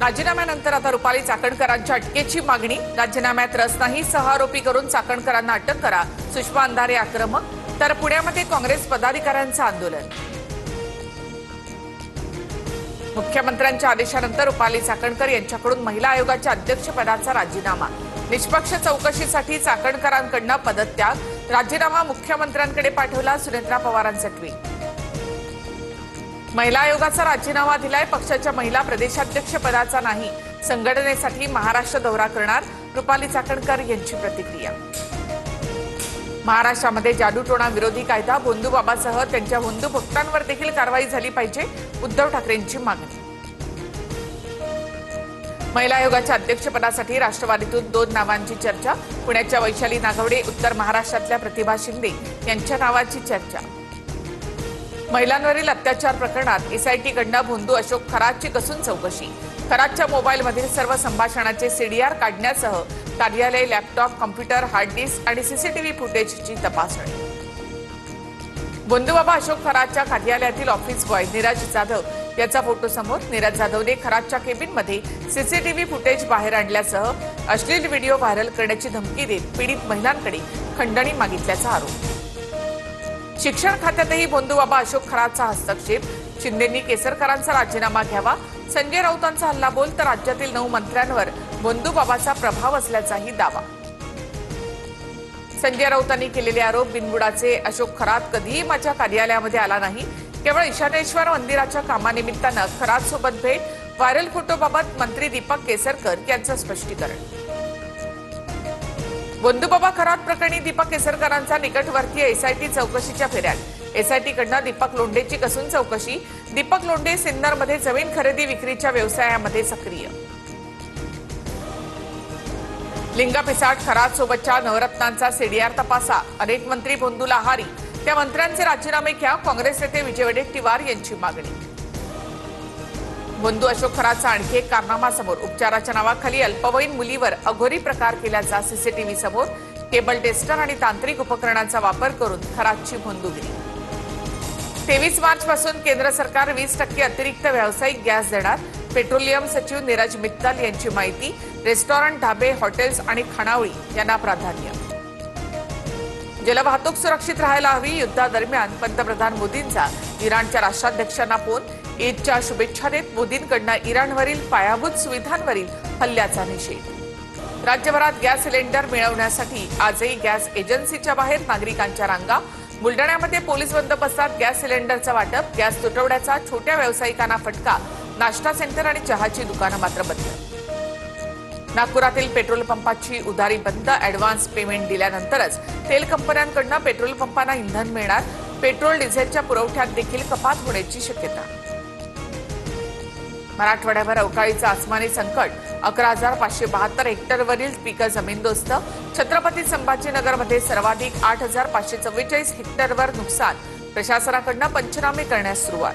राजीनाम्यानंतर आता रुपाली चाकणकरांच्या अटकेची मागणी। राजीनाम्यात रस नाही, 6 आरोपी करून चाकणकरांना अटक करा, सुषमा अंधारे आक्रमक। तर पुण्यामध्ये काँग्रेस पदाधिकाऱ्यांचं आंदोलन। मुख्यमंत्र्यांच्या आदेशानंतर रुपाली चाकणकर यांच्याकडून महिला आयोगाच्या अध्यक्षपदाचा राजीनामा। निष्पक्ष चौकशीसाठी चाकणकरांकडून पदत्याग। राजीनामा मुख्यमंत्र्यांकडे पाठवला, सुनेत्रा पवारांचं ट्विट। महिला आयोगाचा राजीनामा दिलाय, पक्षाच्या महिला प्रदेशाध्यक्ष पदाचा नाही, संघटनेसाठी महाराष्ट्र दौरा करणार, रुपाली चाकणकर यांची प्रतिक्रिया। महाराष्ट्रामध्ये जादूटोणा विरोधी कायदा, भोंदूबाबासह त्यांच्या हिंदू भक्तांवर देखील कारवाई झाली पाहिजे, उद्धव ठाकरेंची मागणी। महिला आयोगाच्या अध्यक्षपदासाठी राष्ट्रवादीतून 2 नावांची चर्चा। पुण्याच्या वैशाली नागवडे, उत्तर महाराष्ट्रातल्या प्रतिभा शिंदे यांच्या नावाची चर्चा। महिलांवरील अत्याचार प्रकरणात एसआयटीकडून भोंदू अशोक खरातची कसून चौकशी। खरातच्या मोबाईलमधील सर्व संभाषणाचे सीडीआर काढण्यासह कार्यालय, लॅपटॉप, कॉम्प्युटर, हार्ड डिस्क आणि सीसीटीव्ही फुटेजची तपासणी। भोंदूबाबा अशोक खरातच्या कार्यालयातील ऑफिस बॉय नीरज जाधव याचा फोटो समोर। नीरज जाधवने खरातच्या केबिनमध्ये सीसीटीव्ही फुटेज बाहेर आणल्यासह अश्लील व्हिडिओ व्हायरल करण्याची धमकी देत पीडित महिलांकडे खंडणी मागितल्याचा आरोप। शिक्षण खात्यातही भोंदूबाबा अशोक खरातचा हस्तक्षेप। शिंदेंनी केसरकरांचा राजीनामा घ्यावा, संजय राऊतांचा हल्लाबोल, तर राज्यातील 9 मंत्र्यांवर भोंदूबाबाचा प्रभाव असल्याचाही दावा। संजय राऊतांनी केलेले आरोप बिनबुडाचे। अशोक खरात कधीही माझ्या कार्यालयामध्ये आला नाही, केवळ ईशानेश्वर मंदिराच्या कामानिमित्तानं खरातसोबत भेट। व्हायरल फोटोबाबत मंत्री दीपक केसरकर यांचं स्पष्टीकरण। भोंदूबाबा खरात प्रकरणी दीपक केसरकरांचा निकटवर्तीय एसआयटी चौकशीच्या फेऱ्यात। एसआयटीकडून दीपक लोंढेची कसून चौकशी। दीपक लोंढे सिन्नरमध्ये जमीन खरेदी विक्रीच्या व्यवसायामध्ये सक्रिय। लिंगापिसाट खरात सोबतच्या नवरत्नांचा सीडीआर तपासा। अनेक मंत्री भोंदूला आहारी, त्या मंत्र्यांचे राजीनामे घ्या, काँग्रेस नेते विजय वडेट्टीवार यांची मागणी। भोंदू अशोक खरातचा आणखी एक कारनामा समोर। उपचाराच्या नावाखाली अल्पवयीन मुलीवर अघोरी प्रकार केल्याचा सीसीटीव्ही समोर। केबल टेस्टर आणि तांत्रिक उपकरणांचा वापर करून खरातची भोंदूगिरी। 23 मार्चपासून केंद्र सरकार 20% अतिरिक्त व्यावसायिक गॅस देणार, पेट्रोलियम सचिव नीरज मित्तल यांची माहिती। रेस्टॉरंट, ढाबे, हॉटेल्स आणि खानावळी यांना प्राधान्य। जलवाहतूक सुरक्षित राहायला हवी, युद्धादरम्यान पंतप्रधान मोदींचा इराणच्या राष्ट्राध्यक्षांना फोन। ईदच्या शुभेच्छा देत मोदींकडून इराणवरील पायाभूत सुविधांवरील हल्ल्याचा निषेध। राज्यभरात गॅस सिलेंडर मिळवण्यासाठी आजही गॅस एजन्सीच्या बाहेर नागरिकांच्या रांगा। बुलडाण्यामध्ये पोलीस बंदोबस्तात गॅस सिलेंडरचं वाटप। गॅस तुटवड्याचा छोट्या व्यावसायिकांना फटका, नाश्ता सेंटर आणि चहाची दुकानं मात्र बंद। नागपुरातील पेट्रोल पंपाची उधारी बंद। ॲडव्हान्स पेमेंट दिल्यानंतरच तेल कंपन्यांकडून पेट्रोल पंपांना इंधन मिळणार। पेट्रोल डिझेलच्या पुरवठ्यात देखील कपात होण्याची शक्यता। मराठवाड्यावर अवकाळीचं आसमानी संकट। 11,572 हेक्टरवरील पिकं जमीनदोस्त। छत्रपती संभाजीनगरमध्ये सर्वाधिक 8,544 हेक्टरवर नुकसान। प्रशासनाकडून पंचनामे करण्यास सुरुवात।